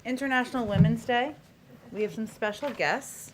International Women's Day. We have some special guests.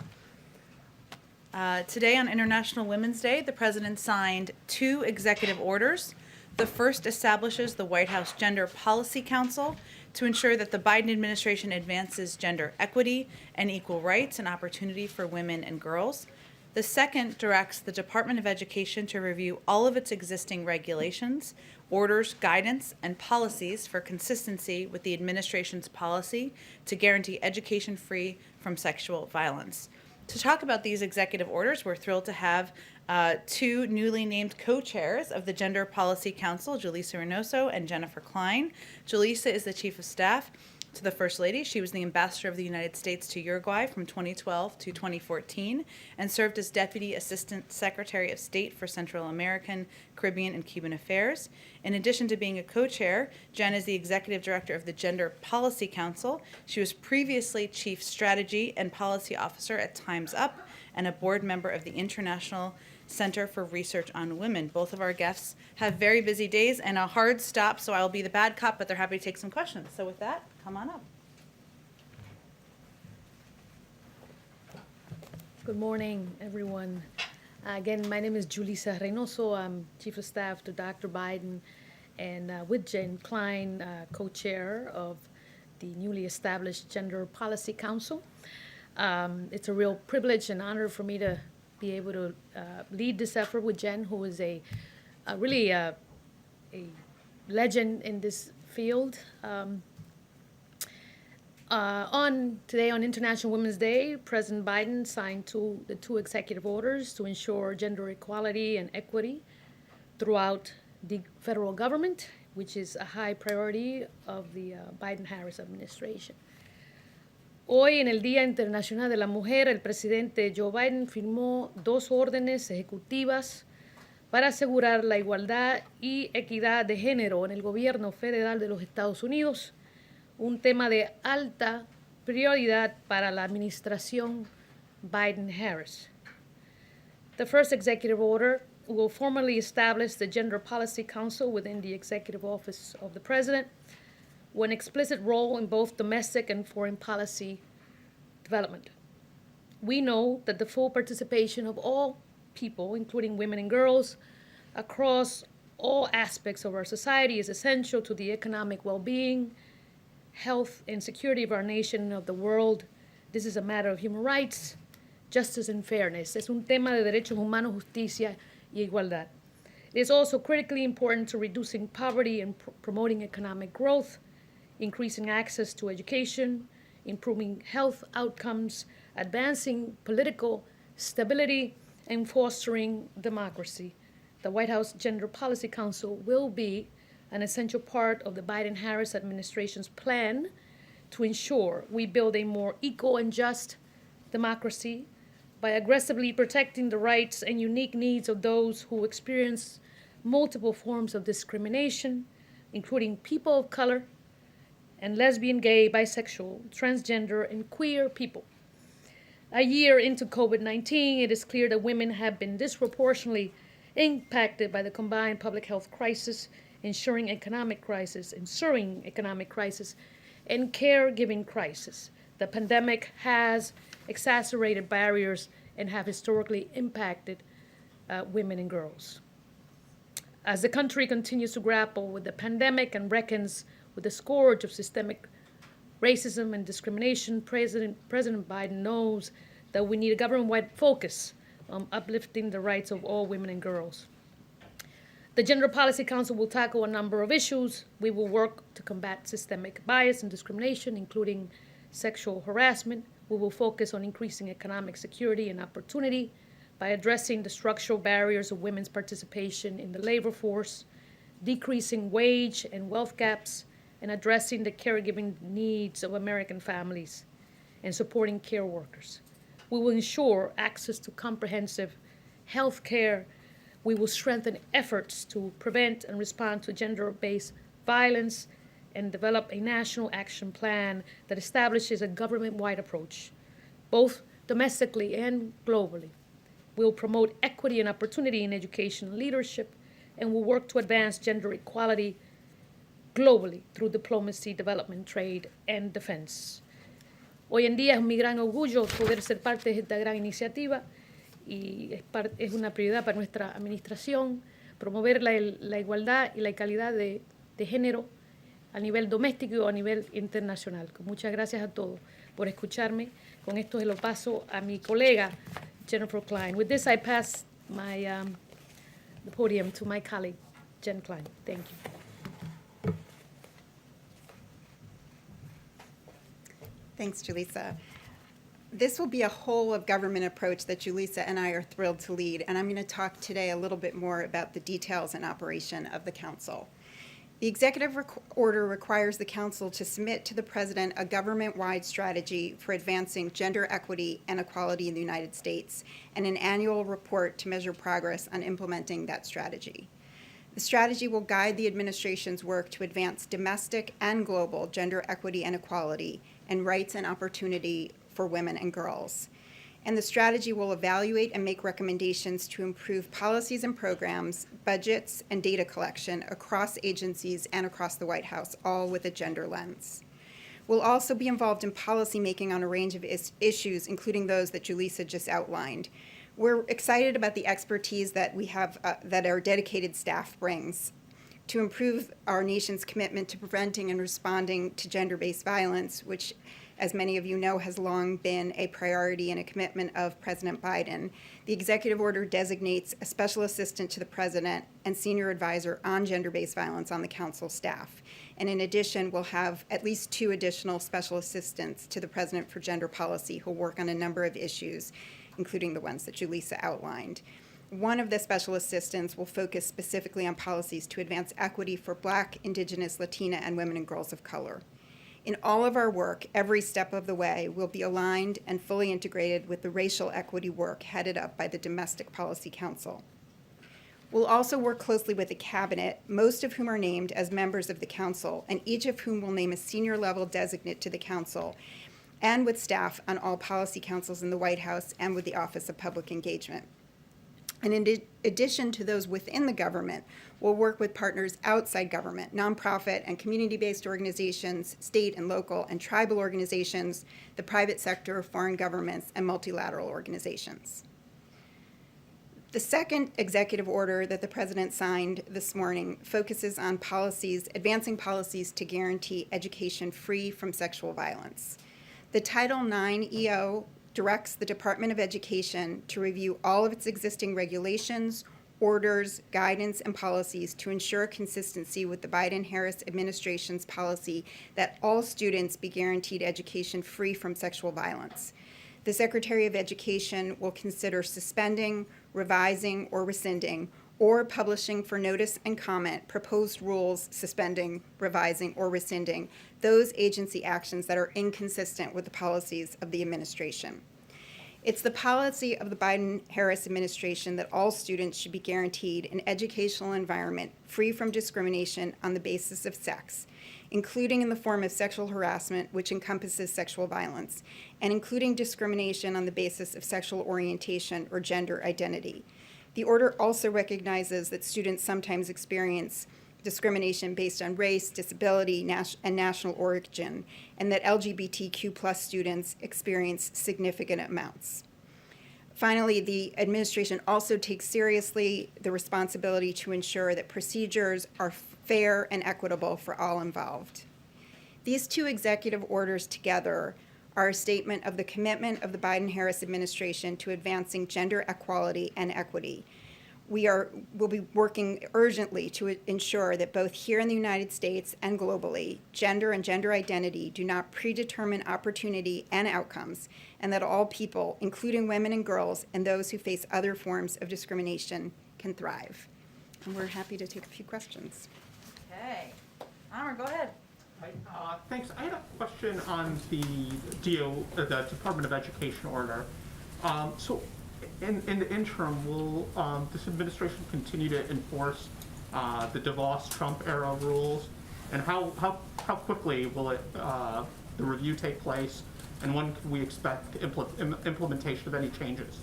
Today on International Women's Day, the President signed 2 executive orders. The first establishes the White House Gender Policy Council to ensure that the Biden administration advances gender equity and equal rights and opportunity for women and girls. The second directs the Department of Education to review all of its existing regulations, orders, guidance, and policies for consistency with the administration's policy to guarantee education free from sexual violence. To talk about these executive orders, we're thrilled to have 2 newly named co-chairs of the Gender Policy Council, Julissa Reynoso and Jennifer Klein. Julissa is the Chief of Staff to the First Lady. She was the Ambassador of the United States to Uruguay from 2012 to 2014 and served as Deputy Assistant Secretary of State for Central American, Caribbean, and Cuban Affairs. In addition to being a co-chair, Jen is the Executive Director of the Gender Policy Council. She was previously Chief Strategy and Policy Officer at Time's Up and a board member of the International Center for Research on Women. Both of our guests have very busy days and a hard stop, so I'll be the bad cop, but they're happy to take some questions. So with that, come on up. Good morning, everyone. Again, my name is Julissa Reynoso. I'm Chief of Staff to Dr. Biden, and with Jen Klein, co-chair of the newly established Gender Policy Council. It's a real privilege and honor for me to be able to lead this effort with Jen, who is really a legend in this field. Today, on International Women's Day, President Biden signed the two executive orders to ensure gender equality and equity throughout the federal government, which is a high priority of the Biden-Harris administration. Hoy, en el Día Internacional de la Mujer, el presidente Joe Biden firmó 2 órdenes ejecutivas para asegurar la igualdad y equidad de género en el gobierno federal de los Estados Unidos, un tema de alta prioridad para la administración Biden-Harris. The first executive order will formally establish the Gender Policy Council within the Executive Office of the President, with an explicit role in both domestic and foreign policy development. We know that the full participation of all people, including women and girls, across all aspects of our society is essential to the economic well-being, health, and security of our nation and of the world. This is a matter of human rights, justice, and fairness. Es un tema de derechos humanos, justicia y igualdad. It is also critically important to reducing poverty and promoting economic growth, increasing access to education, improving health outcomes, advancing political stability, and fostering democracy. The White House Gender Policy Council will be an essential part of the Biden-Harris administration's plan to ensure we build a more equal and just democracy by aggressively protecting the rights and unique needs of those who experience multiple forms of discrimination, including people of color, and lesbian, gay, bisexual, transgender, and queer people. A year into COVID-19, it is clear that women have been disproportionately impacted by the combined public health crisis, ensuring economic crisis, and caregiving crisis. The pandemic has exacerbated barriers and have historically impacted women and girls. As the country continues to grapple with the pandemic and reckons with the scourge of systemic racism and discrimination, President Biden knows that we need a government-wide focus on uplifting the rights of all women and girls. The Gender Policy Council will tackle a number of issues. We will work to combat systemic bias and discrimination, including sexual harassment. We will focus on increasing economic security and opportunity by addressing the structural barriers of women's participation in the labor force, decreasing wage and wealth gaps, and addressing the caregiving needs of American families and supporting care workers. We will ensure access to comprehensive health care. We will strengthen efforts to prevent and respond to gender-based violence and develop a national action plan that establishes a government-wide approach, both domestically and globally. We will promote equity and opportunity in education and leadership, and will work to advance gender equality globally through diplomacy, development, trade, and defense. Hoy en día es mi gran orgullo poder ser parte de esta gran iniciativa y es una prioridad para nuestra administración promover la igualdad y la calidad de género a nivel doméstico y a nivel internacional. Muchas gracias a todos por escucharme. Con esto se lo paso a mi colega Jennifer Klein. With this, I pass the podium to my colleague, Jen Klein. Thank you. Thanks, Julissa. This will be a whole of government approach that Julissa and I are thrilled to lead, and I'm going to talk today a little bit more about the details and operation of the Council. The executive order requires the Council to submit to the President a government-wide strategy for advancing gender equity and equality in the United States and an annual report to measure progress on implementing that strategy. The strategy will guide the administration's work to advance domestic and global gender equity and equality and rights and opportunity for women and girls. And the strategy will evaluate and make recommendations to improve policies and programs, budgets, and data collection across agencies and across the White House, all with a gender lens. We'll also be involved in policymaking on a range of issues, including those that Julissa just outlined. We're excited about the expertise that we have, that our dedicated staff brings to improve our nation's commitment to preventing and responding to gender-based violence, which, as many of you know, has long been a priority and a commitment of President Biden. The executive order designates a special assistant to the president and senior advisor on gender-based violence on the council staff. And in addition, we'll have at least 2 additional special assistants to the president for gender policy who'll work on a number of issues, including the ones that Julissa outlined. One of the special assistants will focus specifically on policies to advance equity for Black, Indigenous, Latina, and women and girls of color. In all of our work, every step of the way will be aligned and fully integrated with the racial equity work headed up by the Domestic Policy Council. We'll also work closely with the Cabinet, most of whom are named as members of the Council, and each of whom will name a senior level designate to the Council, and with staff on all policy councils in the White House and with the Office of Public Engagement. And in addition to those within the government, we'll work with partners outside government, nonprofit and community-based organizations, state and local and tribal organizations, the private sector, foreign governments, and multilateral organizations. The second executive order that the President signed this morning focuses on policies, advancing policies to guarantee education free from sexual violence. The Title IX EO directs the Department of Education to review all of its existing regulations, orders, guidance, and policies to ensure consistency with the Biden-Harris administration's policy that all students be guaranteed education free from sexual violence. The Secretary of Education will consider suspending, revising, or rescinding, or publishing for notice and comment proposed rules suspending, revising, or rescinding those agency actions that are inconsistent with the policies of the administration. It's the policy of the Biden-Harris administration that all students should be guaranteed an educational environment free from discrimination on the basis of sex, including in the form of sexual harassment, which encompasses sexual violence, and including discrimination on the basis of sexual orientation or gender identity. The order also recognizes that students sometimes experience discrimination based on race, disability, and national origin, and that LGBTQ+ students experience significant amounts. Finally, the administration also takes seriously the responsibility to ensure that procedures are fair and equitable for all involved. These 2 executive orders together are a statement of the commitment of the Biden-Harris administration to advancing gender equality and equity. We'll be working urgently to ensure that both here in the United States and globally, gender and gender identity do not predetermine opportunity and outcomes, and that all people, including women and girls and those who face other forms of discrimination, can thrive. And we're happy to take a few questions. Okay. Amr, go ahead. Hi, thanks. I had a question on the the Department of Education order. So, in the interim, will this administration continue to enforce the DeVos-Trump era rules? And how quickly will the review take place? And when can we expect implementation of any changes?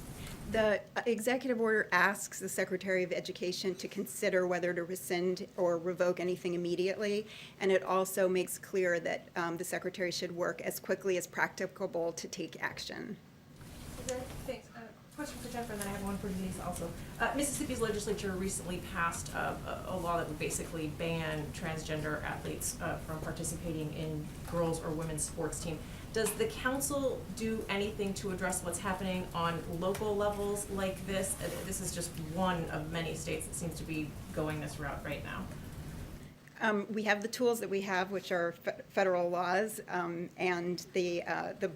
The executive order asks the Secretary of Education to consider whether to rescind or revoke anything immediately, and it also makes clear that the Secretary should work as quickly as practicable to take action. Okay, thanks. Question for Jennifer, and then I have one for Denise also. Mississippi's legislature recently passed a law that would basically ban transgender athletes from participating in girls' or women's sports team. Does the council do anything to address what's happening on local levels like this? This is just one of many states that seems to be going this route right now. We have the tools that we have, which are federal laws, and the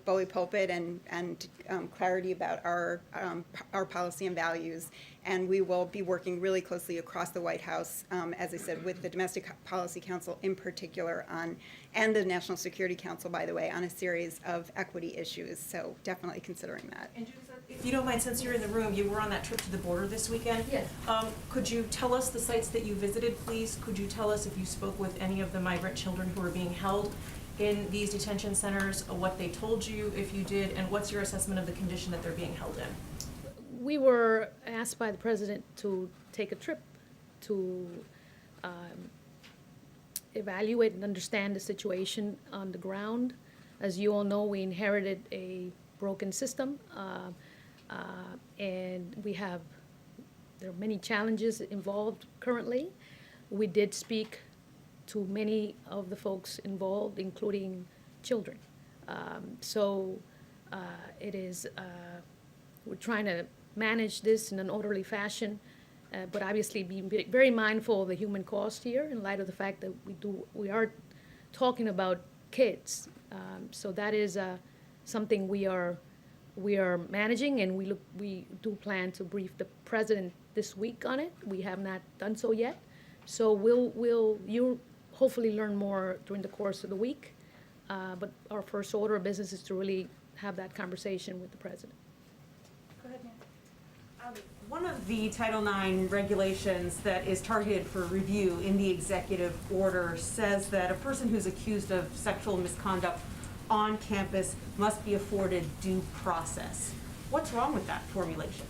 bully pulpit and clarity about our policy and values. And we will be working really closely across the White House, as I said, with the Domestic Policy Council in particular and the National Security Council, by the way, on a series of equity issues. So definitely considering that. And Julissa, if you don't mind, since you're in the room, you were on that trip to the border this weekend. Yes. Could you tell us the sites that you visited, please? Could you tell us if you spoke with any of the migrant children who are being held in these detention centers, what they told you, if you did, and what's your assessment of the condition that they're being held in? We were asked by the president to take a trip to evaluate and understand the situation on the ground. As you all know, we inherited a broken system, and there are many challenges involved currently. We did speak to many of the folks involved, including children. We're trying to manage this in an orderly fashion, but obviously be very mindful of the human cost here in light of the fact that we are talking about kids. So that is something we are managing, and we do plan to brief the president this week on it. We have not done so yet. So you'll hopefully learn more during the course of the week. But our first order of business is to really have that conversation with the president. Go ahead, Nan. One of the Title IX regulations that is targeted for review in the executive order says that a person who's accused of sexual misconduct on campus must be afforded due process. What's wrong with that formulation?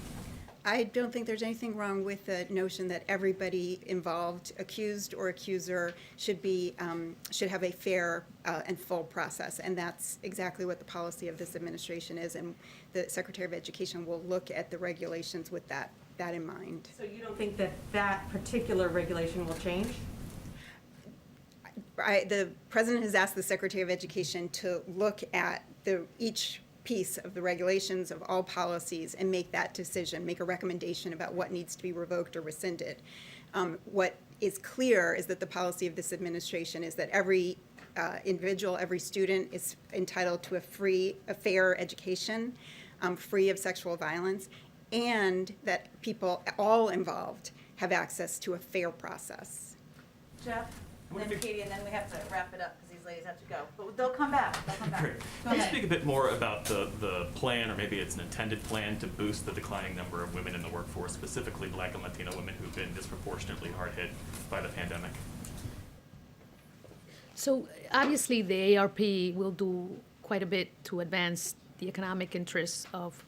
I don't think there's anything wrong with the notion that everybody involved, accused or accuser, should have a fair and full process, and that's exactly what the policy of this administration is, and the Secretary of Education will look at the regulations with that in mind. So you don't think that that particular regulation will change? The President has asked the Secretary of Education to look at each piece of the regulations of all policies and make that decision, make a recommendation about what needs to be revoked or rescinded. What is clear is that the policy of this administration is that every individual, every student is entitled to a fair education, free of sexual violence, and that people, all involved, have access to a fair process. Jeff, and then Katie, and then we have to wrap it up because these ladies have to go. But they'll come back. Great. Can you speak a bit more about the plan, or maybe it's an intended plan, to boost the declining number of women in the workforce, specifically Black and Latino women who've been disproportionately hard hit by the pandemic? So obviously, the ARP will do quite a bit to advance the economic interests of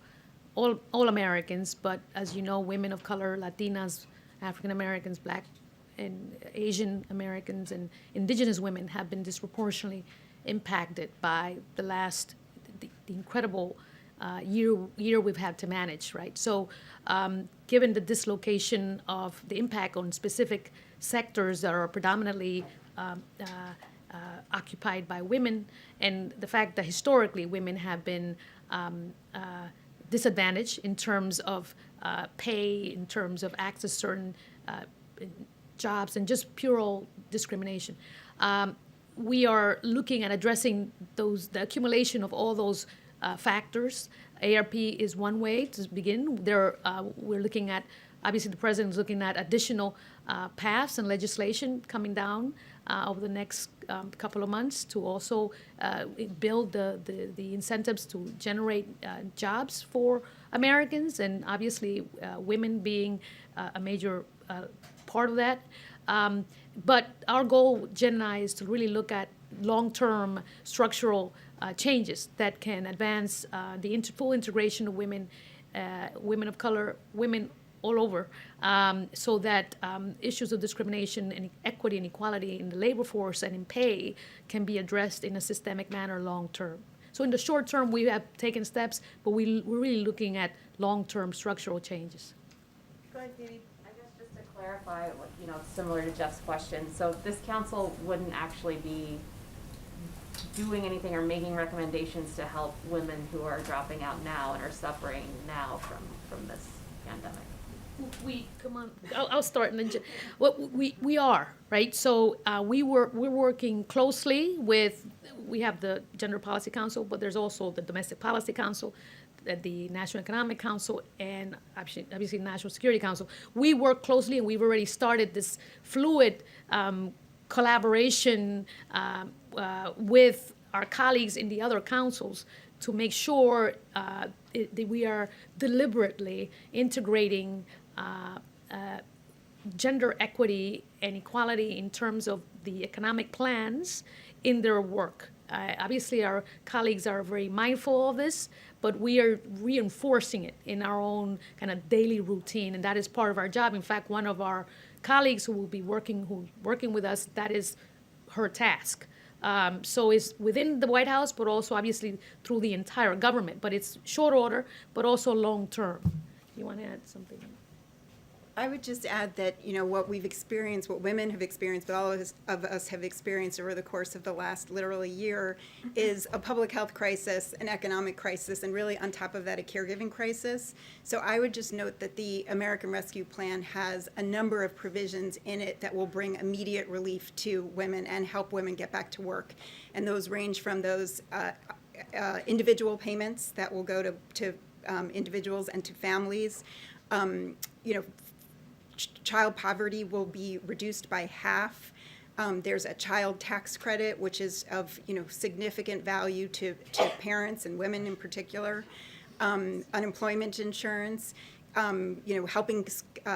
all Americans, but as you know, women of color, Latinas, African Americans, Black and Asian Americans, and indigenous women have been disproportionately impacted by the incredible year we've had to manage, right? So given the dislocation of the impact on specific sectors that are predominantly occupied by women, and the fact that historically women have been disadvantaged in terms of pay, in terms of access to certain jobs, and just pure discrimination. We are looking at addressing the accumulation of all those factors. ARP is one way to begin. We're looking at, obviously the president's looking at additional paths and legislation coming down over the next couple of months to also build the incentives to generate jobs for Americans, and obviously women being a major part of that. But our goal, Jen and I, is to really look at long-term structural changes that can advance the full integration of women women of color, women all over, so that issues of discrimination and equity and equality in the labor force and in pay can be addressed in a systemic manner long term. So in the short term, we have taken steps, but we're really looking at long-term structural changes. Go ahead, Dee Dee. I guess just to clarify, similar to Jeff's question, so this council wouldn't actually be doing anything or making recommendations to help women who are dropping out now and are suffering now from this pandemic. I'll start and then, we are, right? So we're working closely with, we have the Gender Policy Council, but there's also the Domestic Policy Council, the National Economic Council, and obviously National Security Council. We work closely, and we've already started this fluid collaboration with our colleagues in the other councils to make sure that we are deliberately integrating gender equity and equality in terms of the economic plans in their work. Obviously, our colleagues are very mindful of this, but we are reinforcing it in our own kind of daily routine, and that is part of our job. In fact, one of our colleagues who's working with us, that is her task. So it's within the White House, but also obviously through the entire government. But it's short order, but also long term. You want to add something? I would just add that, what we've experienced, what women have experienced, but all of us have experienced over the course of the last literally year, is a public health crisis, an economic crisis, and really on top of that, a caregiving crisis. So I would just note that the American Rescue Plan has a number of provisions in it that will bring immediate relief to women and help women get back to work. And those range from those individual payments that will go to individuals and to families. Child poverty will be reduced by half. There's a child tax credit, which is of significant value to parents and women in particular. Unemployment insurance, helping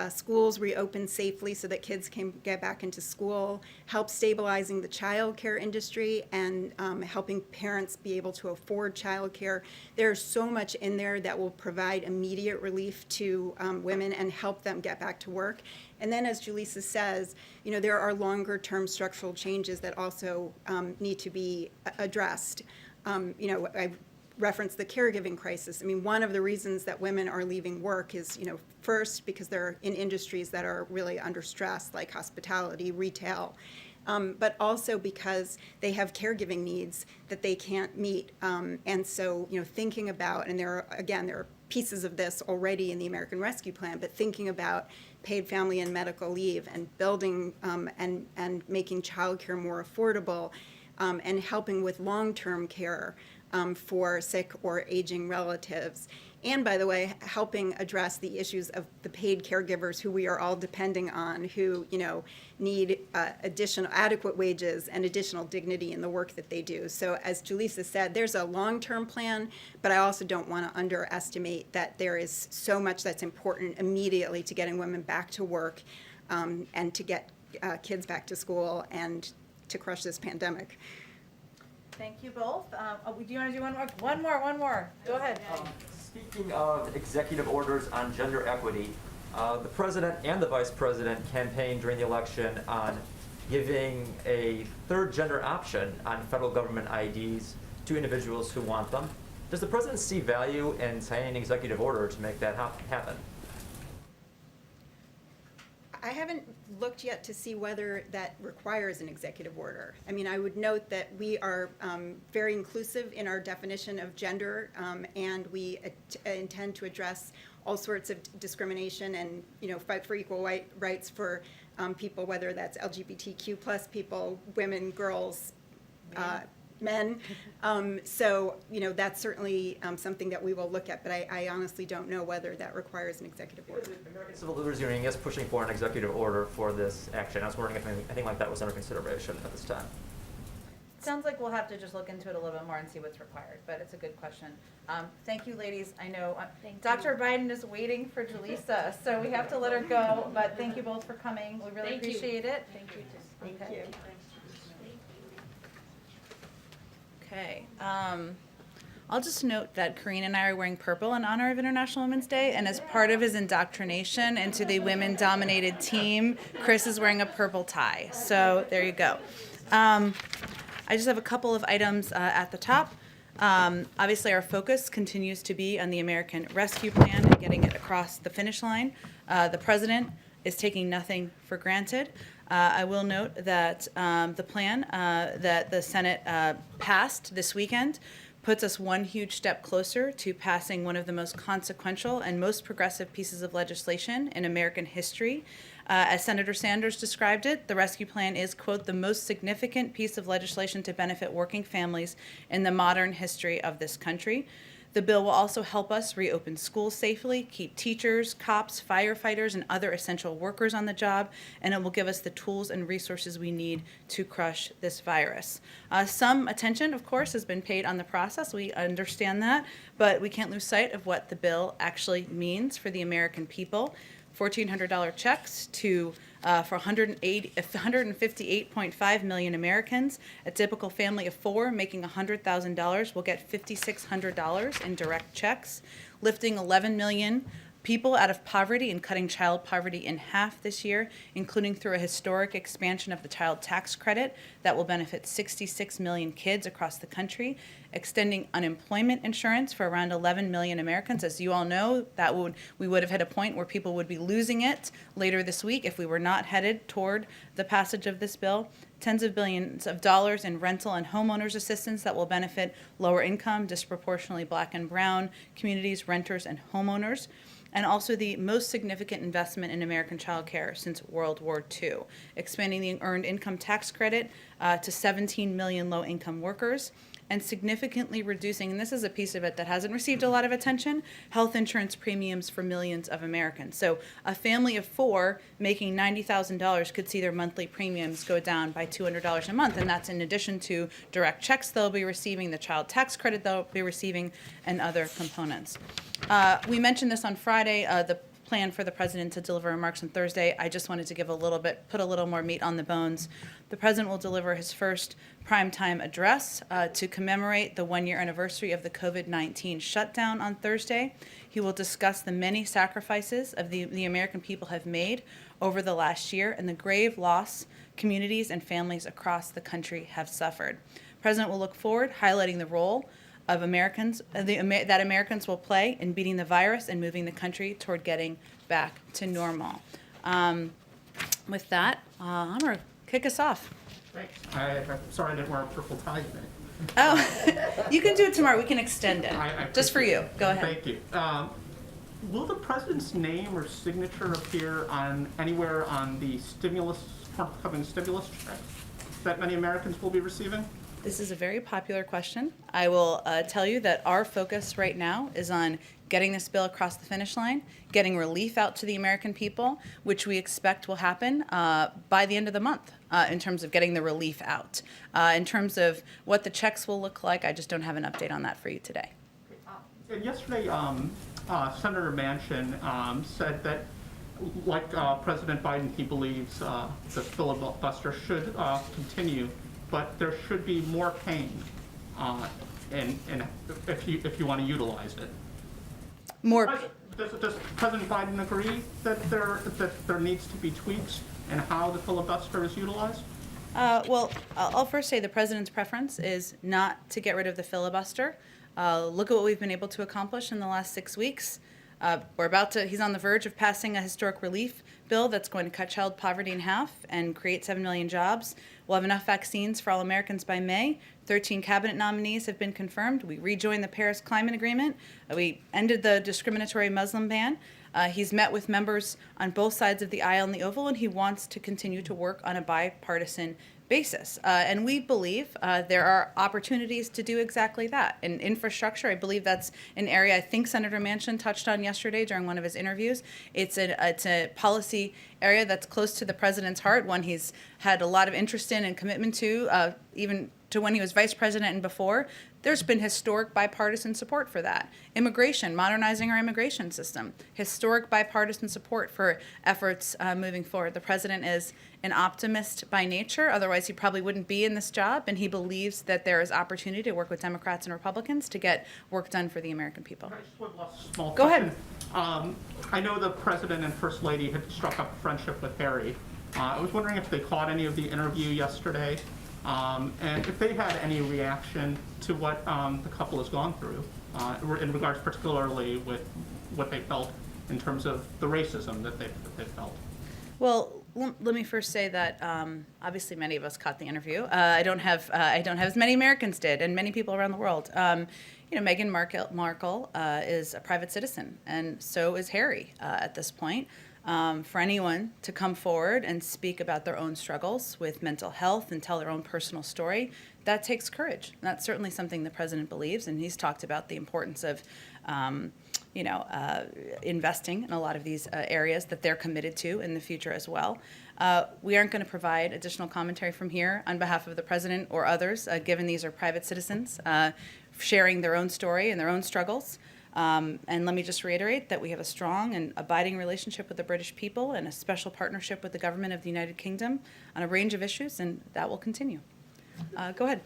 schools reopen safely so that kids can get back into school, help stabilizing the child care industry, and helping parents be able to afford child care. There's so much in there that will provide immediate relief to women and help them get back to work. And then, as Julissa says, there are longer-term structural changes that also need to be addressed. I referenced the caregiving crisis. I mean, one of the reasons that women are leaving work is, first, because they're in industries that are really under stress, like hospitality, retail, but also because they have caregiving needs that they can't meet. And so, thinking about, and there are pieces of this already in the American Rescue Plan, but thinking about paid family and medical leave and building and making childcare more affordable, and helping with long-term care for sick or aging relatives. And by the way, helping address the issues of the paid caregivers who we are all depending on, who need additional adequate wages and additional dignity in the work that they do. So as Julissa said, there's a long-term plan, but I also don't want to underestimate that there is so much that's important immediately to getting women back to work, and to get kids back to school and to crush this pandemic. Thank you both. Do you want to do one more? One more. Go ahead. Speaking of executive orders on gender equity, the president and the vice president campaigned during the election on giving a third gender option on federal government IDs to individuals who want them. Does the president see value in signing an executive order to make that happen? I haven't looked yet to see whether that requires an executive order. I mean, I would note that we are very inclusive in our definition of gender, and we intend to address all sorts of discrimination and, fight for equal rights for people, whether that's LGBTQ plus people, women, girls, men. So, that's certainly something that we will look at, but I honestly don't know whether that requires an executive order. The American Civil Liberties Union is pushing for an executive order for this action. I was wondering if anything like that was under consideration at this time. Sounds like we'll have to just look into it a little bit more and see what's required, but it's a good question. Thank you, ladies. I know Dr. Biden is waiting for Julissa, so we have to let her go, but thank you both for coming. We really appreciate it. Thank you. Thank you. Okay. I'll just note that Karine and I are wearing purple in honor of International Women's Day, and as part of his indoctrination into the women-dominated team, Chris is wearing a purple tie. So there you go. I just have a couple of items at the top. Obviously, our focus continues to be on the American Rescue Plan and getting it across the finish line. The president is taking nothing for granted. I will note that the plan that the Senate passed this weekend puts us one huge step closer to passing one of the most consequential and most progressive pieces of legislation in American history. As Senator Sanders described it, the rescue plan is, quote, the most significant piece of legislation to benefit working families in the modern history of this country. The bill will also help us reopen schools safely, keep teachers, cops, firefighters, and other essential workers on the job, and it will give us the tools and resources we need to crush this virus. Some attention, of course, has been paid on the process. We understand that, but we can't lose sight of what the bill actually means for the American people. $1,400 checks for 158.5 million Americans. A typical family of four making $100,000 will get $5,600 in direct checks, lifting 11 million people out of poverty and cutting child poverty in half this year, including through a historic expansion of the child tax credit that will benefit 66 million kids across the country, extending unemployment insurance for around 11 million Americans. As you all know, we would have hit a point where people would be losing it later this week if we were not headed toward the passage of this bill. Tens of billions of dollars in rental and homeowners assistance that will benefit lower income, disproportionately Black and brown communities, renters, and homeowners. And also the most significant investment in American child care since World War II, expanding the earned income tax credit to 17 million low-income workers, and significantly reducing, and this is a piece of it that hasn't received a lot of attention, health insurance premiums for millions of Americans. So a family of four making $90,000 could see their monthly premiums go down by $200 a month, and that's in addition to direct checks they'll be receiving, the child tax credit they'll be receiving, and other components. We mentioned this on Friday, the plan for the president to deliver remarks on Thursday. I just wanted to put a little more meat on the bones. The president will deliver his first primetime address to commemorate the one-year anniversary of the COVID-19 shutdown on Thursday. He will discuss the many sacrifices of the American people have made over the last year and the grave loss communities and families across the country have suffered. The president will look forward, highlighting the role of Americans that Americans will play in beating the virus and moving the country toward getting back to normal. With that, I'm going to kick us off. Thanks. I'm sorry I didn't wear a purple tie today. Oh, you can do it tomorrow. We can extend it. Just for you. Go ahead. Thank you. Will the president's name or signature appear anywhere on the forthcoming stimulus check that many Americans will be receiving? This is a very popular question. I will tell you that our focus right now is on getting this bill across the finish line, getting relief out to the American people, which we expect will happen by the end of the month in terms of getting the relief out. In terms of what the checks will look like, I just don't have an update on that for you today. And yesterday, Senator Manchin said that, like President Biden, he believes the filibuster should continue, but there should be more pain, and if you want to utilize it. Does President Biden agree that there needs to be tweaks in how the filibuster is utilized? Well, I'll first say the president's preference is not to get rid of the filibuster. Look at what we've been able to accomplish in the last 6 weeks. He's on the verge of passing a historic relief bill that's going to cut child poverty in half and create 7 million jobs. We'll have enough vaccines for all Americans by May. 13 cabinet nominees have been confirmed. We rejoined the Paris Climate Agreement. We ended the discriminatory Muslim ban. He's met with members on both sides of the aisle in the Oval, and he wants to continue to work on a bipartisan basis. And we believe there are opportunities to do exactly that. In infrastructure, I believe that's an area I think Senator Manchin touched on yesterday during one of his interviews. It's a policy area that's close to the president's heart, one he's had a lot of interest in and commitment to, even to when he was vice president and before, there's been historic bipartisan support for that. Immigration, modernizing our immigration system, historic bipartisan support for efforts moving forward. The president is an optimist by nature, otherwise he probably wouldn't be in this job, and he believes that there is opportunity to work with Democrats and Republicans to get work done for the American people. I just one last small Go question. ahead. I know the president and first lady had struck up a friendship with Harry. I was wondering if they caught any of the interview yesterday, and if they had any reaction to what the couple has gone through, in regards particularly with what they felt in terms of the racism that they felt. Well, let me first say that obviously many of us caught the interview. I don't have as many Americans did, and many people around the world. Meghan Markle is a private citizen, and so is Harry at this point. For anyone to come forward and speak about their own struggles with mental health and tell their own personal story, that takes courage. That's certainly something the president believes, and he's talked about the importance of investing in a lot of these areas that they're committed to in the future as well. We aren't going to provide additional commentary from here on behalf of the president or others, given these are private citizens sharing their own story and their own struggles. And let me just reiterate that we have a strong and abiding relationship with the British people and a special partnership with the government of the United Kingdom on a range of issues, and that will continue. Go ahead.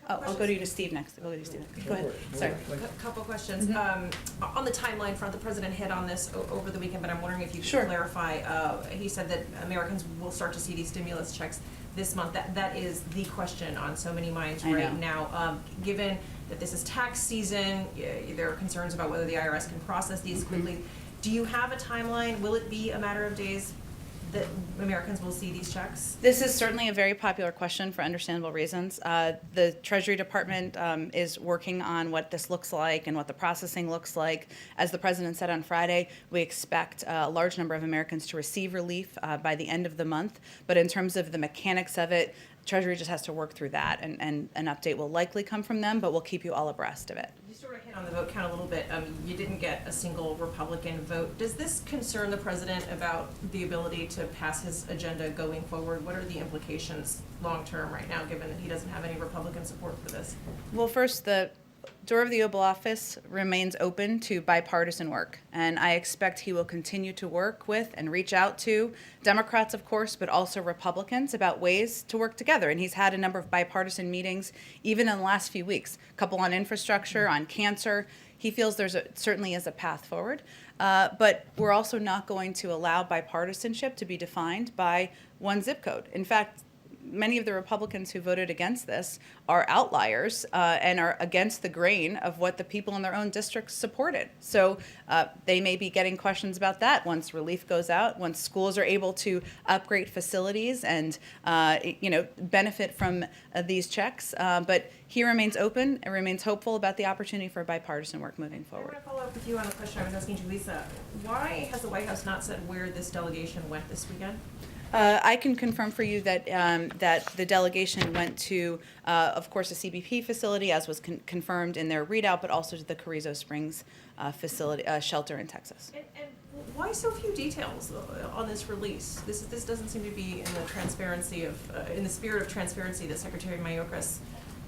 Oh, I'll go to you to Steve next. Go ahead. Sorry. Couple questions. On the timeline front, the president hit on this over the weekend, but I'm wondering if you could Sure. clarify. He said that Americans will start to see these stimulus checks this month. That is the question on so many minds I right know. now. Given that this is tax season, there are concerns about whether the IRS can process these quickly. Do you have a timeline? Will it be a matter of days that Americans will see these checks? This is certainly a very popular question for understandable reasons. The Treasury Department is working on what this looks like and what the processing looks like. As the president said on Friday, we expect a large number of Americans to receive relief by the end of the month. But in terms of the mechanics of it, Treasury just has to work through that, and an update will likely come from them, but we'll keep you all abreast of it. You sort of hit on the vote count a little bit. You didn't get a single Republican vote. Does this concern the president about the ability to pass his agenda going forward? What are the implications long-term right now, given that he doesn't have any Republican support for this? Well, first, the door of the Oval Office remains open to bipartisan work, and I expect he will continue to work with and reach out to Democrats, of course, but also Republicans about ways to work together. And he's had a number of bipartisan meetings, even in the last few weeks, a couple on infrastructure, on cancer. He feels certainly is a path forward, but we're also not going to allow bipartisanship to be defined by one zip code. In fact, many of the Republicans who voted against this are outliers and are against the grain of what the people in their own districts supported. So they may be getting questions about that once relief goes out, once schools are able to upgrade facilities and benefit from these checks. But he remains open and remains hopeful about the opportunity for bipartisan work moving I forward. want to follow up with you on the question I was asking Julissa. Why has the White House not said where this delegation went this weekend? I can confirm for you that that the delegation went to, of course, a CBP facility, as was confirmed in their readout, but also to the Carrizo Springs facility shelter in Texas. And why so few details on this release? This doesn't seem to be in the transparency of, in the spirit of transparency that Secretary Mayorkas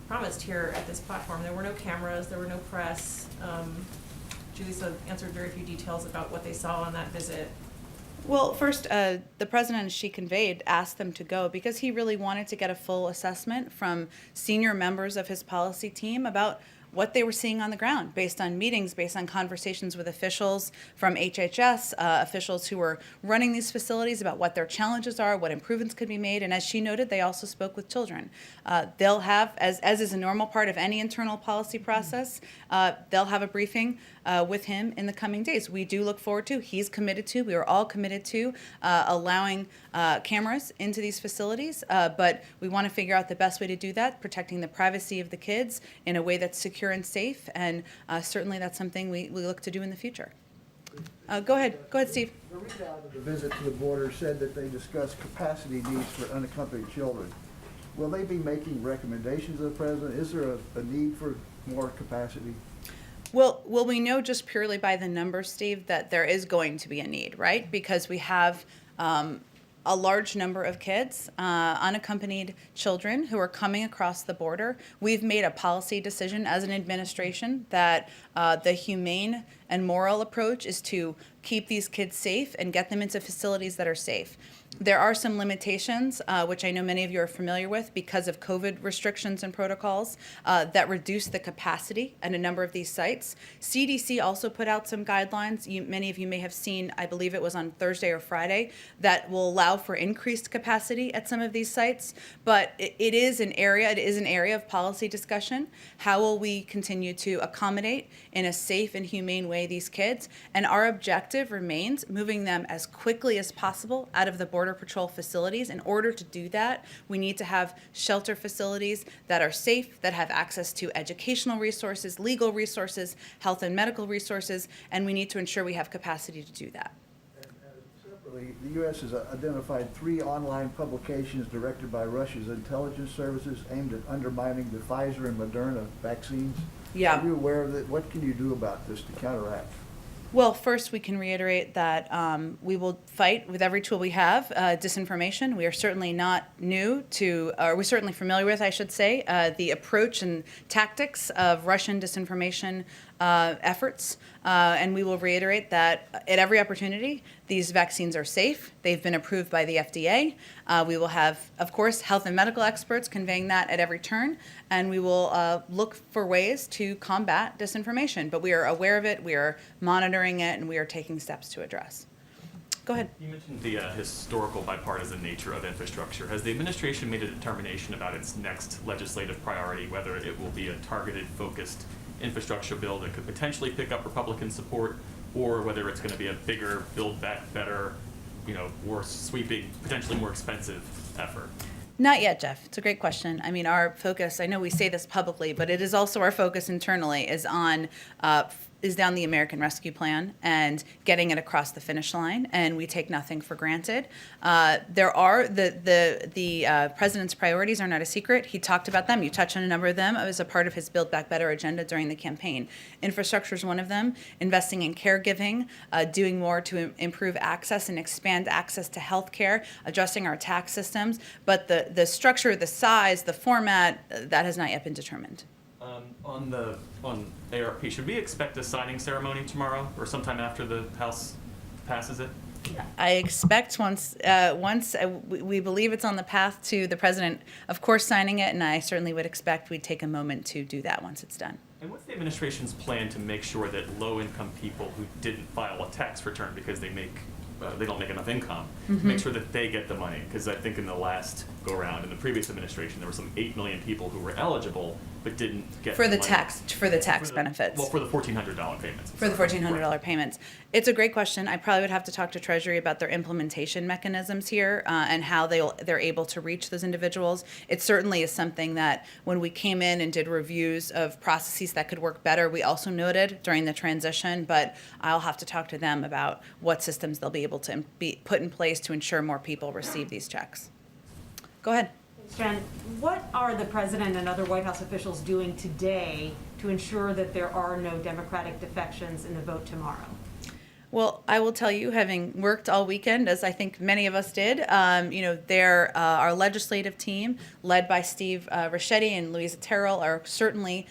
promised here at this platform. There were no cameras, there were no press. Julissa answered very few details about what they saw on that visit. Well, first, the president, as she conveyed, asked them to go because he really wanted to get a full assessment from senior members of his policy team about what they were seeing on the ground based on meetings, based on conversations with officials from HHS, officials who were running these facilities about what their challenges are, what improvements could be made. And as she noted, they also spoke with children. They'll have, as is a normal part of any internal policy process, they'll have a briefing with him in the coming days. We do look forward to, he's committed to, we are all committed to allowing cameras into these facilities, but we want to figure out the best way to do that, protecting the privacy of the kids in a way that's secure and safe, and certainly that's something we look to do in the future. Go ahead, Steve. The readout of the visit to the border said that they discussed capacity needs for unaccompanied children. Will they be making recommendations to the president? Is there a need for more capacity? Well, we know just purely by the numbers, Steve, that there is going to be a need, right? Because we have a large number of kids, unaccompanied children who are coming across the border. We've made a policy decision as an administration that the humane and moral approach is to keep these kids safe and get them into facilities that are safe. There are some limitations, which I know many of you are familiar with because of COVID restrictions and protocols that reduce the capacity at a number of these sites. CDC also put out some guidelines. Many of you may have seen, I believe it was on Thursday or Friday, that will allow for increased capacity at some of these sites. But it is an area of policy discussion. How will we continue to accommodate in a safe and humane way these kids? And our objective remains moving them as quickly as possible out of the Border Patrol facilities. In order to do that, we need to have shelter facilities that are safe, that have access to educational resources, legal resources, health and medical resources, and we need to ensure we have capacity to do that. Separately, the U.S. has identified 3 online publications directed by Russia's intelligence services aimed at undermining the Pfizer and Moderna vaccines. Yeah. Are you aware of it? What can you do about this to counteract? Well, first, we can reiterate that we will fight with every tool we have disinformation. We are certainly not new to, or we're certainly familiar with, I should say, the approach and tactics of Russian disinformation efforts. And we will reiterate that at every opportunity, these vaccines are safe. They've been approved by the FDA. We will have, of course, health and medical experts conveying that at every turn. And we will look for ways to combat disinformation. But we are aware of it, we are monitoring it, and we are taking steps to address. Go ahead. You mentioned the historical bipartisan nature of infrastructure. Has the administration made a determination about its next legislative priority, whether it will be a targeted, focused infrastructure bill that could potentially pick up Republican support, or whether it's going to be a bigger, build back better, more sweeping, potentially more expensive effort? Not yet, Jeff. It's a great question. I mean, our focus, I know we say this publicly, but it is also our focus internally, is on the American Rescue Plan and getting it across the finish line, and we take nothing for granted. There are the president's priorities are not a secret. He talked about them. You touched on a number of them. It was a part of his Build Back Better agenda during the campaign. Infrastructure is one of them. Investing in caregiving, doing more to improve access and expand access to health care, adjusting our tax systems. But the structure, the size, the format, that has not yet been determined. On ARP, should we expect a signing ceremony tomorrow or sometime after the House passes it? I expect once we believe it's on the path to the president, of course, signing it, and I certainly would expect we'd take a moment to do that once it's done. And what's the administration's plan to make sure that low-income people who didn't file a tax return because they don't make enough income, make sure that they get the money? Because I think in the last go-around, in the previous administration, there were some 8 million people who were eligible but didn't get For the money. tax benefits. Well, for the $1,400 payments. For the $1,400 payments. It's a great question. I probably would have to talk to Treasury about their implementation mechanisms here and how they're able to reach those individuals. It certainly is something that when we came in and did reviews of processes that could work better, we also noted during the transition, but I'll have to talk to them about what systems they'll be able to be put in place to ensure more people receive these checks. Go ahead. Jen, what are the president and other White House officials doing today to ensure that there are no Democratic defections in the vote tomorrow? Well, I will tell you, having worked all weekend, as I think many of us did, our legislative team, led by Steve Ricchetti and Louisa Terrell, are certainly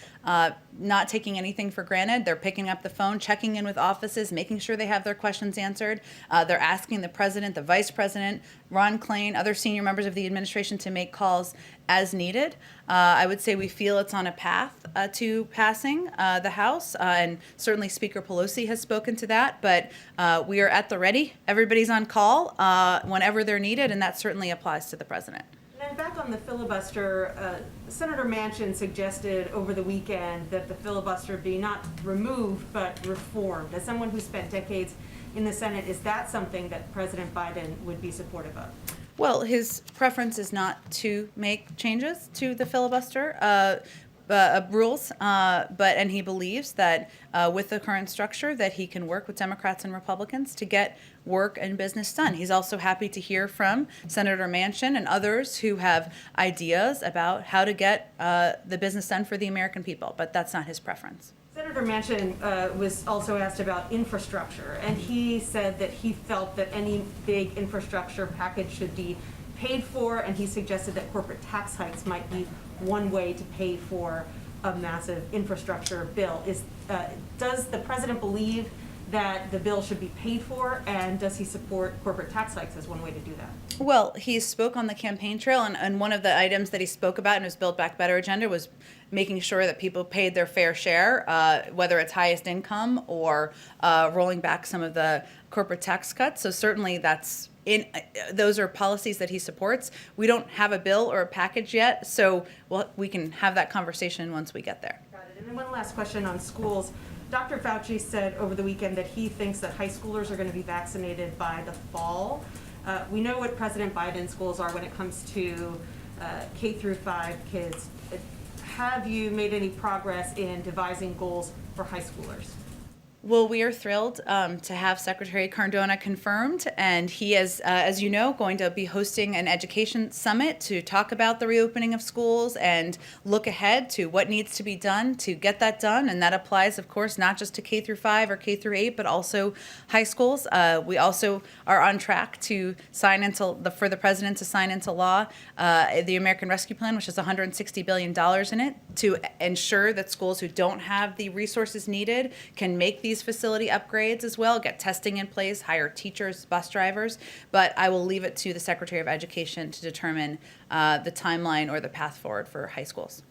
not taking anything for granted. They're picking up the phone, checking in with offices, making sure they have their questions answered. They're asking the president, the vice president, Ron Klein, other senior members of the administration to make calls as needed. I would say we feel it's on a path to passing the House, and certainly Speaker Pelosi has spoken to that, but we are at the ready. Everybody's on call whenever they're needed, and that certainly applies to the president. And back on the filibuster, Senator Manchin suggested over the weekend that the filibuster be not removed but reformed. As someone who spent decades in the Senate, is that something that President Biden would be supportive of? Well, his preference is not to make changes to the filibuster. rules, and he believes that with the current structure that he can work with Democrats and Republicans to get work and business done. He's also happy to hear from Senator Manchin and others who have ideas about how to get the business done for the American people, but that's not his preference. Senator Manchin was also asked about infrastructure, and he said that he felt that any big infrastructure package should be paid for, and he suggested that corporate tax hikes might be one way to pay for a massive infrastructure bill. Does the president believe that the bill should be paid for, and does he support corporate tax hikes as one way to do that? Well, he spoke on the campaign trail, and one of the items that he spoke about in his Build Back Better agenda was making sure that people paid their fair share, whether it's highest income or rolling back some of the corporate tax cuts. So certainly those are policies that he supports. We don't have a bill or a package yet, so we can have that conversation once we get there. Got it. And then one last question on schools. Dr. Fauci said over the weekend that he thinks that high schoolers are going to be vaccinated by the fall. We know what President Biden's goals are when it comes to K through 5 kids. Have you made any progress in devising goals for high schoolers? Well, we are thrilled to have Secretary Cardona confirmed, and he is, as you know, going to be hosting an education summit to talk about the reopening of schools and look ahead to what needs to be done to get that done. And that applies, of course, not just to K through 5 or K through 8, but also high schools. We also are on track to for the president to sign into law the American Rescue Plan, which has $160 billion in it, to ensure that schools who don't have the resources needed can make these facility upgrades as well, get testing in place, hire teachers, bus drivers. But I will leave it to the Secretary of Education to determine the timeline or the path forward for high schools.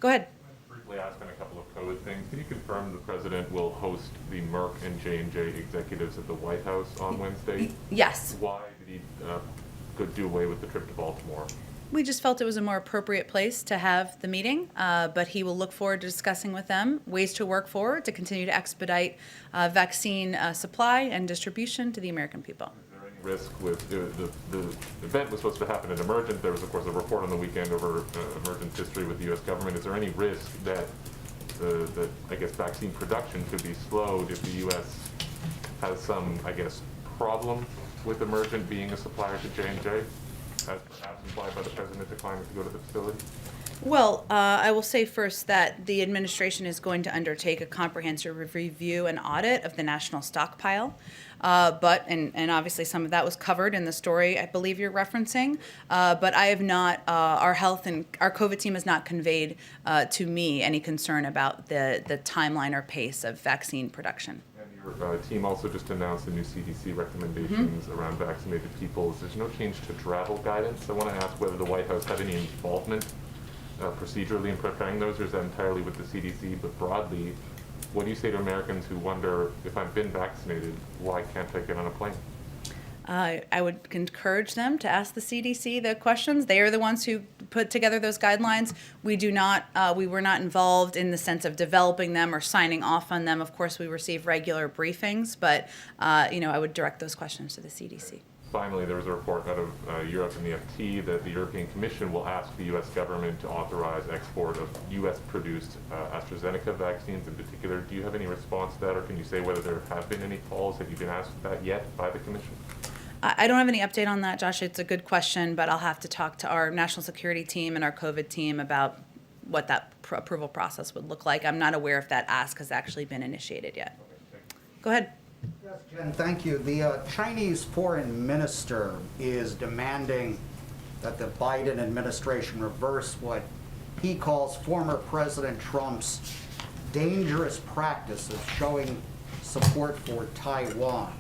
Go ahead. Briefly ask on a couple of COVID things. Can you confirm the president will host the Merck and J&J executives at the White House on Wednesday? Yes. Why did he go do away with the trip to Baltimore? We just felt it was a more appropriate place to have the meeting, but he will look forward to discussing with them ways to work forward to continue to expedite vaccine supply and distribution to the American people. Is there any risk with the event was supposed to happen in Emergent? There was, of course, a report on the weekend over Emergent's history with the U.S. government. Is there any risk that the vaccine production could be slowed if the U.S. has some, problem with Emergent being a supplier to J&J? As perhaps implied by the president declining to go to the facility? Well, I will say first that the administration is going to undertake a comprehensive review and audit of the national stockpile. And obviously some of that was covered in the story I believe you're referencing. But I have not, our health and our COVID team has not conveyed to me any concern about the timeline or pace of vaccine production. Your team also just announced the new CDC recommendations around vaccinated people. There's no change to travel guidance. I want to ask whether the White House had any involvement procedurally in preparing those, or is that entirely with the CDC? But broadly, what do you say to Americans who wonder, if I've been vaccinated, why can't I get on a plane? I would encourage them to ask the CDC the questions. They are the ones who put together those guidelines. We were not involved in the sense of developing them or signing off on them. Of course, we receive regular briefings, but I would direct those questions to the CDC. Finally, there was a report out of Europe and the FT that the European Commission will ask the U.S. government to authorize export of U.S.-produced AstraZeneca vaccines in particular. Do you have any response to that, or can you say whether there have been any calls? Have you been asked that yet by the Commission? I don't have any update on that, Josh. It's a good question, but I'll have to talk to our national security team and our COVID team about what that approval process would look like. I'm not aware if that ask has actually been initiated yet. Go ahead. Yes, Jen, thank you. The Chinese foreign minister is demanding that the Biden administration reverse what he calls former President Trump's dangerous practice of showing support for Taiwan.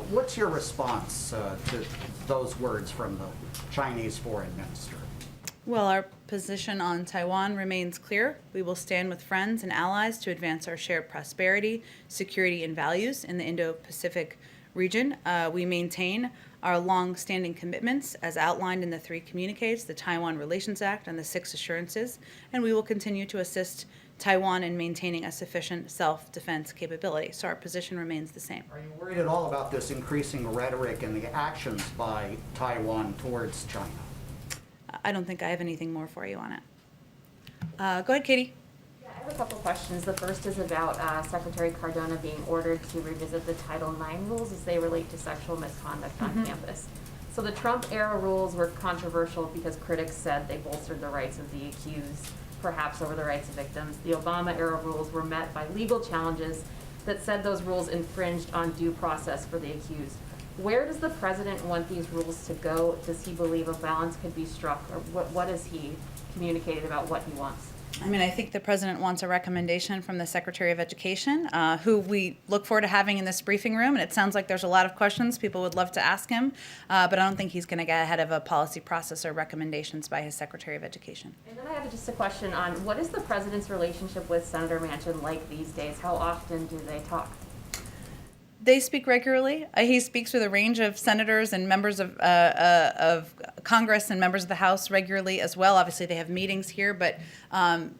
What's your response to those words from the Chinese foreign minister? Well, our position on Taiwan remains clear. We will stand with friends and allies to advance our shared prosperity, security, and values in the Indo-Pacific region. We maintain our long-standing commitments as outlined in the 3 communiques, the Taiwan Relations Act and the 6 assurances, and we will continue to assist Taiwan in maintaining a sufficient self-defense capability. So our position remains the same. Are you worried at all about this increasing rhetoric and the actions by Taiwan towards China? I don't think I have anything more for you on it. Go ahead, Katie. Yeah, I have a couple questions. The first is about Secretary Cardona being ordered to revisit the Title IX rules as they relate to sexual misconduct on campus. So the Trump-era rules were controversial because critics said they bolstered the rights of the accused, perhaps over the rights of victims. The Obama-era rules were met by legal challenges that said those rules infringed on due process for the accused. Where does the president want these rules to go? Does he believe a balance could be struck, or what has he communicated about what he wants? I mean, I think the president wants a recommendation from the Secretary of Education, who we look forward to having in this briefing room. And it sounds like there's a lot of questions people would love to ask him, but I don't think he's going to get ahead of a policy process or recommendations by his Secretary of Education. And then I have just a question on what is the president's relationship with Senator Manchin like these days? How often do they talk? They speak regularly. He speaks with a range of senators and members of Congress and members of the House regularly as well. Obviously, they have meetings here, but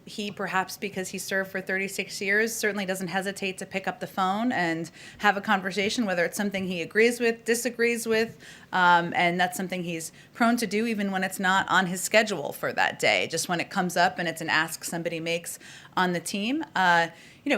he, perhaps because he served for 36 years, certainly doesn't hesitate to pick up the phone and have a conversation, whether it's something he agrees with, disagrees with, and that's something he's prone to do even when it's not on his schedule for that day, just when it comes up and it's an ask somebody makes on the team.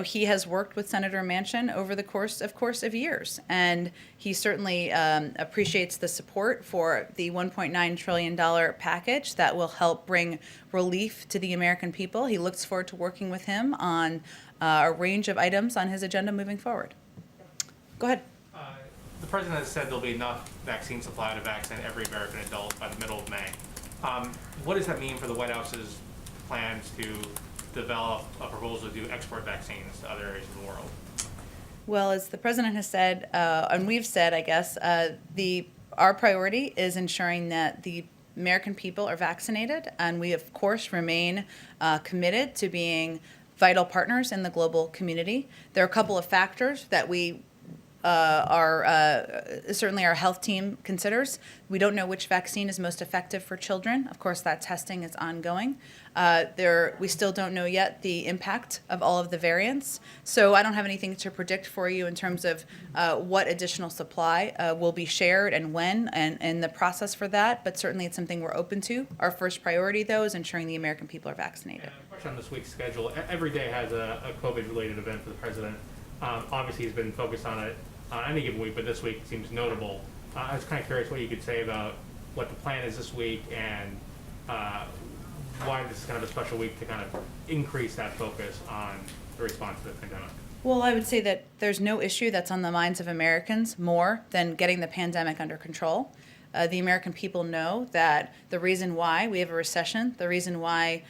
He has worked with Senator Manchin over the course of years, and he certainly appreciates the support for the $1.9 trillion package that will help bring relief to the American people. He looks forward to working with him on a range of items on his agenda moving forward. Go ahead. The president has said there'll be enough vaccine supply to vaccinate every American adult by the middle of May. What does that mean for the White House's plans to develop a proposal to do export vaccines to other areas of the world? Well, as the president has said, and we've said, I guess, our priority is ensuring that the American people are vaccinated, and we, of course, remain committed to being vital partners in the global community. There are a couple of factors that we certainly our health team considers. We don't know which vaccine is most effective for children. Of course, that testing is ongoing. We still don't know yet the impact of all of the variants. So I don't have anything to predict for you in terms of what additional supply will be shared and when and the process for that. But certainly it's something we're open to. Our first priority, though, is ensuring the American people are vaccinated. A question on this week's schedule. Every day has a COVID-related event for the president. Obviously, he's been focused on it on any given week, but this week seems notable. I was kind of curious what you could say about what the plan is this week and why this is kind of a special week to kind of increase that focus on the response to the pandemic. Well, I would say that there's no issue that's on the minds of Americans more than getting the pandemic under control. The American people know that the reason why we have a recession, the reason why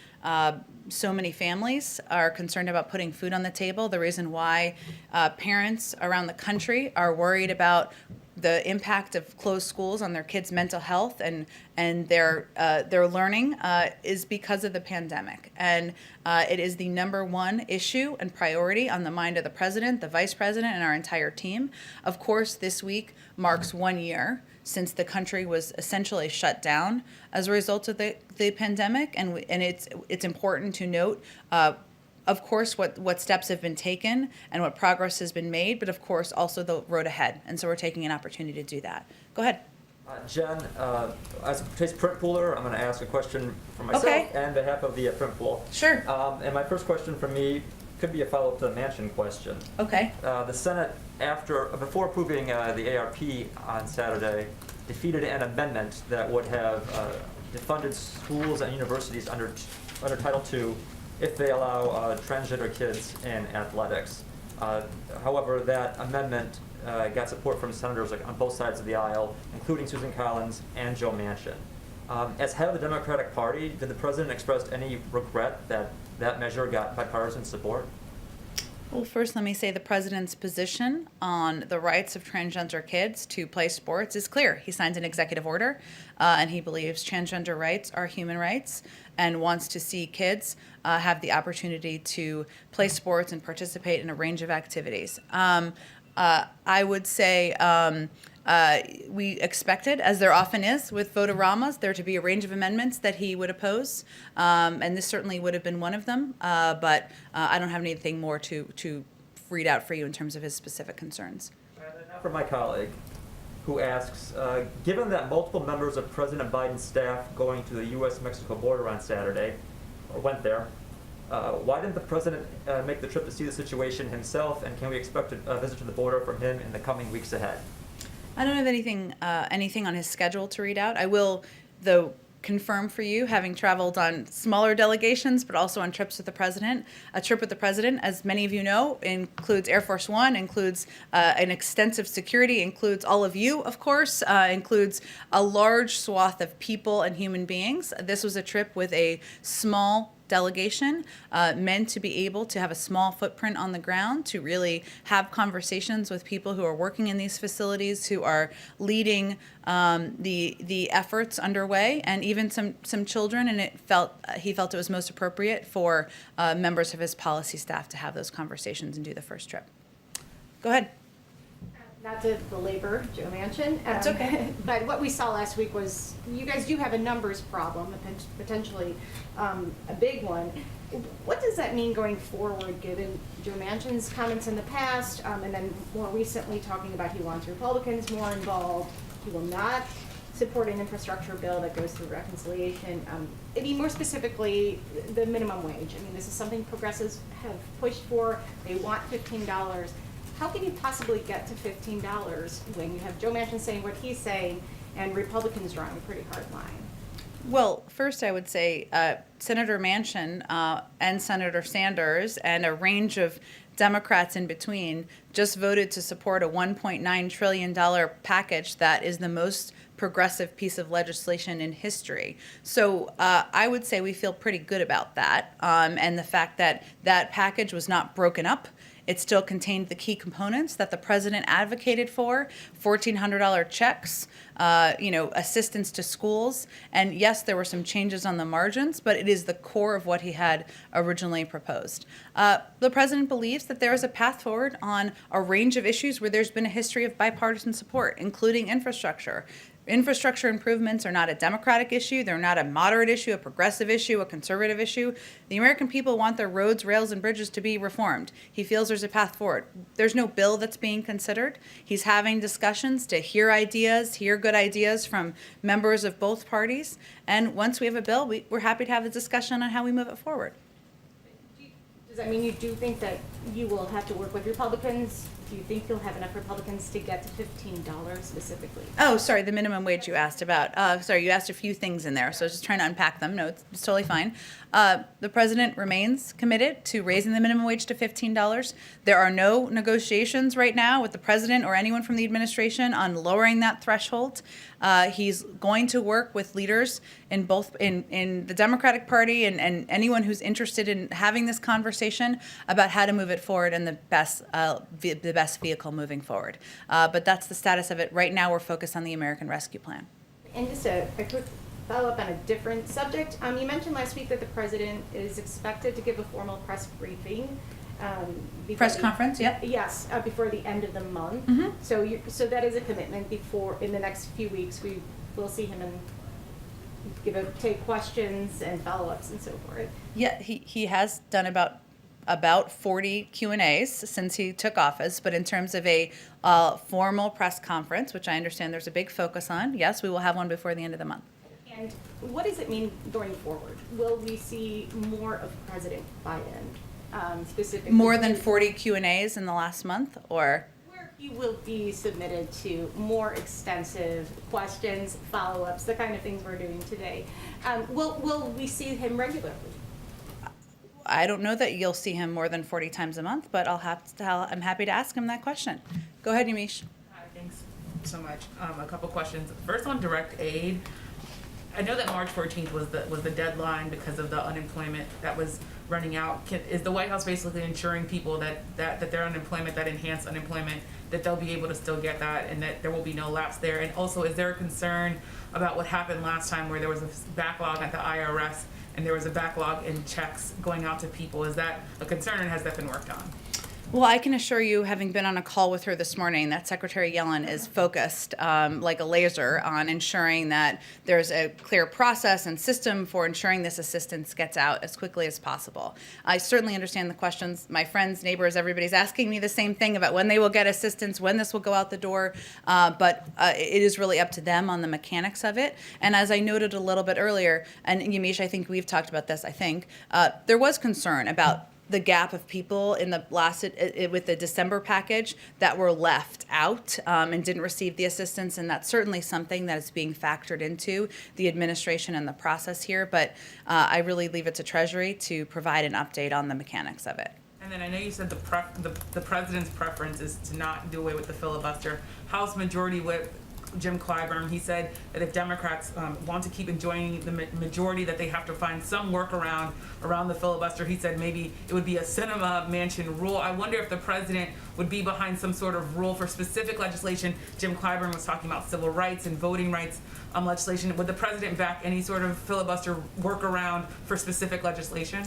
so many families are concerned about putting food on the table, the reason why parents around the country are worried about the impact of closed schools on their kids' mental health and their learning is because of the pandemic. And it is the number one issue and priority on the mind of the president, the vice president, and our entire team. Of course, this week marks 1 year since the country was essentially shut down as a result of the pandemic, and it's important to note, of course, what steps have been taken and what progress has been made, but of course also the road ahead, and so we're taking an opportunity to do that. Go ahead. Jen, as a Chase print pooler, I'm going to ask a question for myself Okay. and behalf of the print pool. Sure. And my first question from me could be a follow-up to the Manchin question. Okay. The Senate, before approving the ARP on Saturday, defeated an amendment that would have defunded schools and universities under Title II if they allow transgender kids in athletics. However, that amendment got support from senators on both sides of the aisle, including Susan Collins and Joe Manchin. As head of the Democratic Party, did the president express any regret that that measure got bipartisan support? Well, first, let me say the president's position on the rights of transgender kids to play sports is clear. He signed an executive order, and he believes transgender rights are human rights and wants to see kids have the opportunity to play sports and participate in a range of activities. I would say we expected, as there often is with vote-a-ramas, there to be a range of amendments that he would oppose, and this certainly would have been one of them, but I don't have anything more to read out for you in terms of his specific concerns. And now for my colleague, who asks, given that multiple members of President Biden's staff going to the U.S.-Mexico border on Saturday, or went there, Why didn't the president make the trip to see the situation himself, and can we expect a visit to the border from him in the coming weeks ahead? I don't have anything on his schedule to read out. I will, though, confirm for you, having traveled on smaller delegations, but also on trips with the president. A trip with the president, as many of you know, includes Air Force One, includes an extensive security, includes all of you, of course, includes a large swath of people and human beings. This was a trip with a small delegation meant to be able to have a small footprint on the ground, to really have conversations with people who are working in these facilities, who are leading the efforts underway, and even some children. And he felt it was most appropriate for members of his policy staff to have those conversations and do the first trip. Go ahead. Not to belabor Joe Manchin. That's okay. But what we saw last week was you guys do have a numbers problem, potentially a big one. What does that mean going forward, given Joe Manchin's comments in the past, and then more recently talking about he wants Republicans more involved? He will not support an infrastructure bill that goes through reconciliation. I mean, more specifically, the minimum wage. I mean, this is something progressives have pushed for. They want $15. How can you possibly get to $15 when you have Joe Manchin saying what he's saying and Republicans drawing a pretty hard line? Well, first I would say Senator Manchin and Senator Sanders and a range of Democrats in between just voted to support a $1.9 trillion package that is the most progressive piece of legislation in history. So I would say we feel pretty good about that, and the fact that that package was not broken up. It still contained the key components that the president advocated for: $1,400 checks, assistance to schools. And yes, there were some changes on the margins, but it is the core of what he had originally proposed. The president believes that there is a path forward on a range of issues where there's been a history of bipartisan support, including infrastructure. Infrastructure improvements are not a Democratic issue. They're not a moderate issue, a progressive issue, a conservative issue. The American people want their roads, rails, and bridges to be reformed. He feels there's a path forward. There's no bill that's being considered. He's having discussions to hear ideas, hear good ideas from members of both parties. And once we have a bill, we're happy to have a discussion on how we move it forward. Does that mean you do think that you will have to work with Republicans? Do you think you'll have enough Republicans to get to $15 specifically? Oh, sorry, the minimum wage you asked about. Sorry, you asked a few things in there, so I was just trying to unpack them. No, it's totally fine. The president remains committed to raising the minimum wage to $15. There are no negotiations right now with the president or anyone from the administration on lowering that threshold. He's going to work with leaders in both in the Democratic Party and anyone who's interested in having this conversation about how to move it forward and the best vehicle moving forward. But that's the status of it. Right now, we're focused on the American Rescue Plan. And just a quick follow-up on a different subject. You mentioned last week that the president is expected to give a formal press briefing. Press conference, yep. Yes, before the end of the month. Mm-hmm. So that is a commitment. Before, in the next few weeks, we will see him and take questions and follow-ups and so forth. Yeah, he has done about 40 Q&As since he took office, but in terms of a formal press conference, which I understand there's a big focus on, yes, we will have one before the end of the month. And what does it mean going forward? Will we see more of President Biden, specifically? More than 40 Q&As in the last month, or? Where he will be submitted to more extensive questions, follow-ups, the kind of things we're doing today. Will we see him regularly? I don't know that you'll see him more than 40 times a month, but I'm happy to ask him that question. Go ahead, Yamiche. Hi, thanks so much. A couple questions. First, on direct aid, I know that March 14th was the deadline because of the unemployment that was running out. Is the White House basically ensuring people that their unemployment, that enhanced unemployment, that they'll be able to still get that and that there will be no lapse there? And also, is there a concern about what happened last time where there was a backlog at the IRS and there was a backlog in checks going out to people? Is that a concern, and has that been worked on? Well, I can assure you, having been on a call with her this morning, that Secretary Yellen is focused like a laser on ensuring that there's a clear process and system for ensuring this assistance gets out as quickly as possible. I certainly understand the questions. My friends, neighbors, everybody's asking me the same thing about when they will get assistance, when this will go out the door, but it is really up to them on the mechanics of it. And as I noted a little bit earlier, and Yamiche, I think we've talked about this, there was concern about the gap of people in the last with the December package that were left out and didn't receive the assistance, and that's certainly something that is being factored into the administration and the process here. But I really leave it to Treasury to provide an update on the mechanics of it. And then I know you said the president's preference is to not do away with the filibuster. House Majority Whip Jim Clyburn, he said that if Democrats want to keep enjoying the majority, that they have to find some workaround around the filibuster. He said maybe it would be a cinema mansion rule. I wonder if the president would be behind some sort of rule for specific legislation. Jim Clyburn was talking about civil rights and voting rights legislation. Would the president back any sort of filibuster workaround for specific legislation?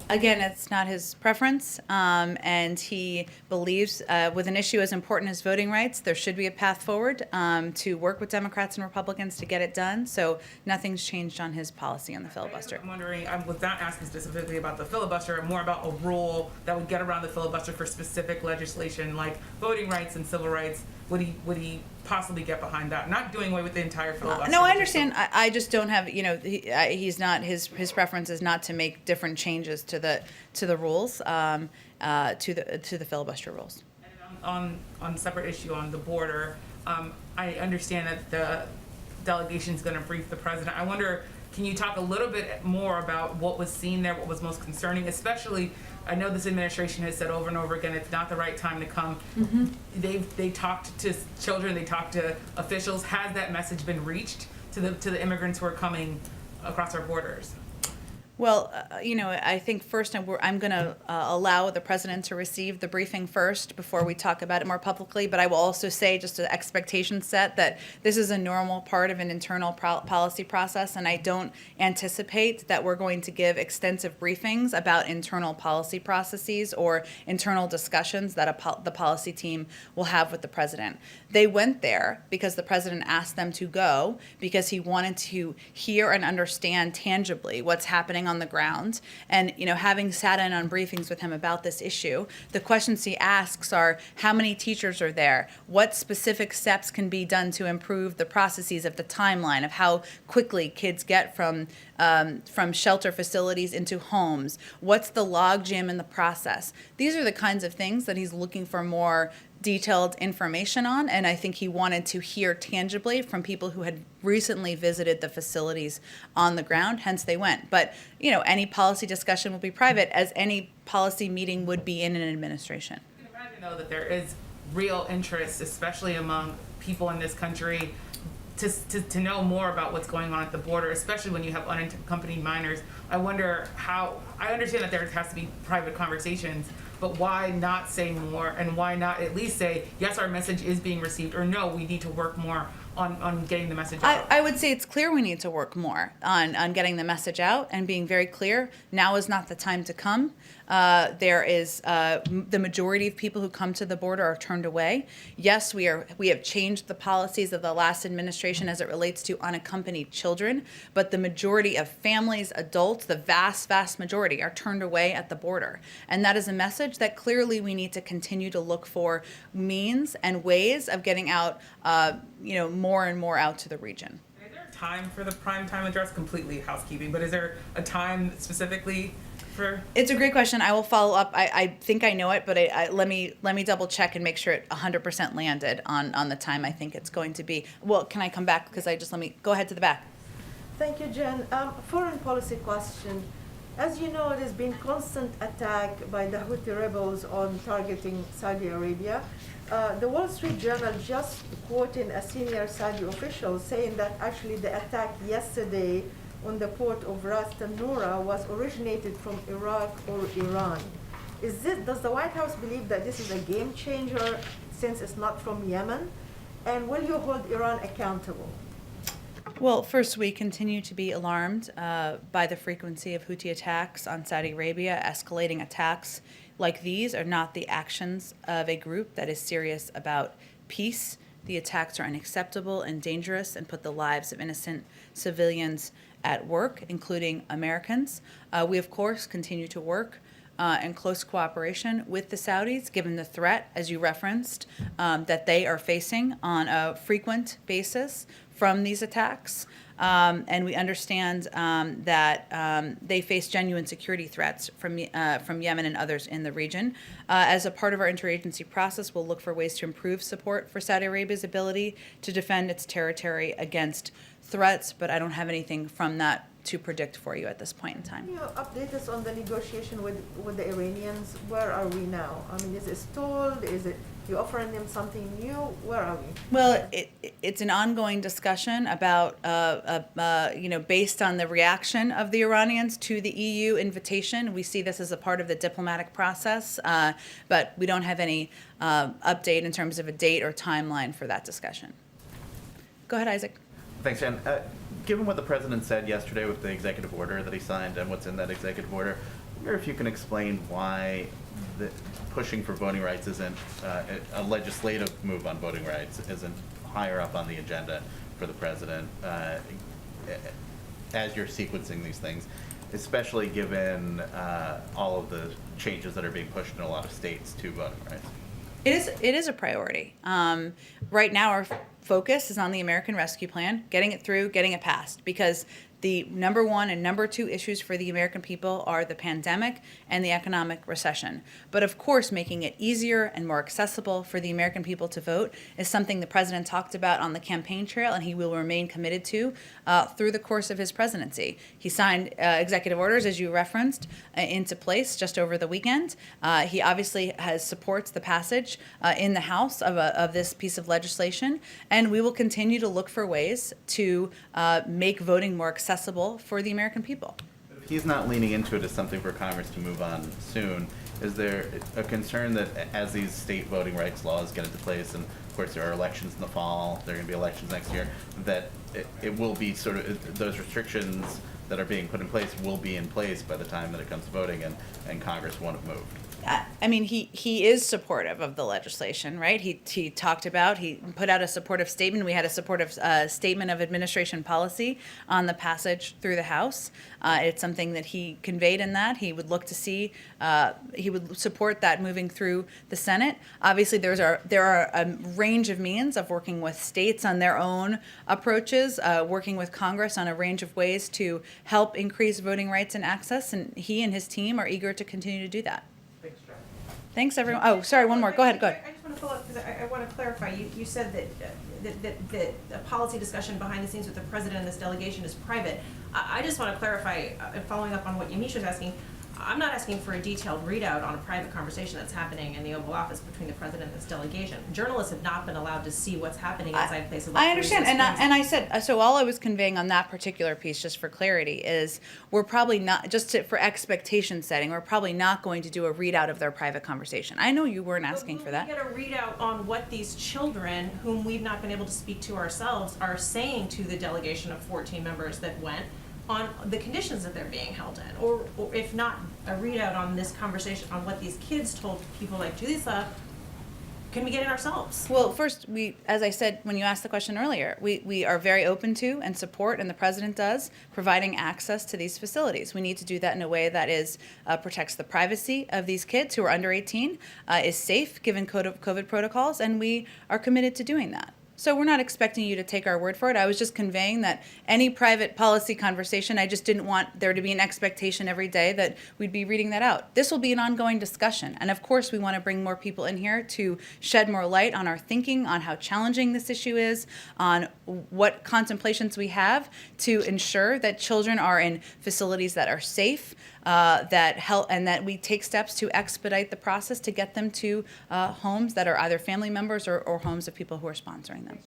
Again, it's not his preference, and he believes with an issue as important as voting rights, there should be a path forward to work with Democrats and Republicans to get it done. So nothing's changed on his policy on the filibuster. I'm wondering, I was not asking specifically about the filibuster, more about a rule that would get around the filibuster for specific legislation like voting rights and civil rights. Would he possibly get behind that? Not doing away with the entire filibuster. No, I understand. I just don't have, he's not, his preference is not to make different changes to the rules, to the filibuster rules. On a separate issue on the border, I understand that the delegation is going to brief the president. I wonder, can you talk a little bit more about what was seen there, what was most concerning, especially, I know this administration has said over and over again, it's not the right time to come. Mm-hmm. They talked to children, they talked to officials. Has that message been reached to the immigrants who are coming across our borders? Well, I think first I'm going to allow the president to receive the briefing first before we talk about it more publicly. But I will also say, just an expectation set, that this is a normal part of an internal policy process, and I don't anticipate that we're going to give extensive briefings about internal policy processes or internal discussions that the policy team will have with the president. They went there because the president asked them to go, because he wanted to hear and understand tangibly what's happening on the ground. And having sat in on briefings with him about this issue, the questions he asks are, how many teachers are there? What specific steps can be done to improve the processes of the timeline of how quickly kids get from shelter facilities into homes? What's the logjam in the process? These are the kinds of things that he's looking for more detailed information on, and I think he wanted to hear tangibly from people who had recently visited the facilities on the ground, hence they went. But, any policy discussion will be private, as any policy meeting would be in an administration. I can imagine, though, that there is real interest, especially among people in this country, to know more about what's going on at the border, especially when you have unaccompanied minors. I wonder how, I understand that there has to be private conversations, but why not say more, and why not at least say, yes, our message is being received, or no, we need to work more on getting the message out? I would say it's clear we need to work more on getting the message out and being very clear. Now is not the time to come. There is the majority of people who come to the border are turned away. Yes, we have changed the policies of the last administration as it relates to unaccompanied children, but the majority of families, adults, the vast, vast majority are turned away at the border. And that is a message that clearly we need to continue to look for means and ways of getting out, more and more out to the region. Is there a time for the prime time address? Completely housekeeping, but is there a time specifically for? It's a great question. I will follow up. I think I know it, but let me double check and make sure it 100% landed on the time I think it's going to be. Well, can I come back? Because let me go ahead to the back. Thank you, Jen. Foreign policy question. As you know, there's been constant attack by the Houthi rebels on targeting Saudi Arabia. The Wall Street Journal just quoting a senior Saudi official saying that actually the attack yesterday on the port of Ras Tanura was originated from Iraq or Iran. Does the White House believe that this is a game changer since it's not from Yemen? And will you hold Iran accountable? Well, first, we continue to be alarmed by the frequency of Houthi attacks on Saudi Arabia, escalating attacks like these are not the actions of a group that is serious about peace. The attacks are unacceptable and dangerous and put the lives of innocent civilians at work, including Americans. We, of course, continue to work in close cooperation with the Saudis, given the threat, as you referenced, that they are facing on a frequent basis from these attacks. And we understand that they face genuine security threats from Yemen and others in the region. As a part of our interagency process, we'll look for ways to improve support for Saudi Arabia's ability to defend its territory against threats, but I don't have anything from that to predict for you at this point in time. Can you update us on the negotiation with the Iranians? Where are we now? I mean, is it stalled? Is it you offering them something new? Where are we? Well, it's an ongoing discussion about, based on the reaction of the Iranians to the EU invitation. We see this as a part of the diplomatic process, but we don't have any update in terms of a date or timeline for that discussion. Go ahead, Isaac. Thanks, Jen. Given what the president said yesterday with the executive order that he signed and what's in that executive order, I wonder if you can explain why pushing for voting rights isn't a legislative move on voting rights isn't higher up on the agenda for the president as you're sequencing these things, especially given all of the changes that are being pushed in a lot of states to voting rights. It is a priority. Right now, our focus is on the American Rescue Plan, getting it through, getting it passed, because the number one and number two issues for the American people are the pandemic and the economic recession. But of course, making it easier and more accessible for the American people to vote is something the president talked about on the campaign trail, and he will remain committed to through the course of his presidency. He signed executive orders, as you referenced, into place just over the weekend. He obviously supports the passage in the House of this piece of legislation, and we will continue to look for ways to make voting more accessible for the American people. If he's not leaning into it as something for Congress to move on soon, is there a concern that as these state voting rights laws get into place, and of course there are elections in the fall, there are going to be elections next year, that it will be sort of, those restrictions that are being put in place will be in place by the time that it comes to voting, and Congress won't have moved? I mean, he is supportive of the legislation, right? He talked about, he put out a supportive statement. We had a supportive statement of administration policy on the passage through the House. It's something that he conveyed in that. He would look to see, he would support that moving through the Senate. Obviously, there are a range of means of working with states on their own approaches, working with Congress on a range of ways to help increase voting rights and access, and he and his team are eager to continue to do that. Thanks, everyone. Oh, sorry, one more. Go ahead. I just want to follow up because I want to clarify. You said that a policy discussion behind the scenes with the president and this delegation is private. I just want to clarify, following up on what Yamiche was asking, I'm not asking for a detailed readout on a private conversation that's happening in the Oval Office between the president and this delegation. Journalists have not been allowed to see what's happening inside places like I understand, and I said, so all I was conveying on that particular piece, just for clarity, is we're probably not, for expectation setting, we're probably not going to do a readout of their private conversation. I know you weren't asking for that. Will we get a readout on what these children, whom we've not been able to speak to ourselves, are saying to the delegation of 14 members that went, on the conditions that they're being held in, or if not a readout on this conversation on what these kids told people like Julissa, can we get it ourselves? Well, first, as I said when you asked the question earlier, we are very open to and support, and the president does, providing access to these facilities. We need to do that in a way that protects the privacy of these kids who are under 18, is safe given COVID protocols, and we are committed to doing that. So we're not expecting you to take our word for it. I was just conveying that any private policy conversation, I just didn't want there to be an expectation every day that we'd be reading that out. This will be an ongoing discussion. And of course, we want to bring more people in here to shed more light on our thinking, on how challenging this issue is, on what contemplations we have to ensure that children are in facilities that are safe, that help, and that we take steps to expedite the process to get them to homes that are either family members or homes of people who are sponsoring them.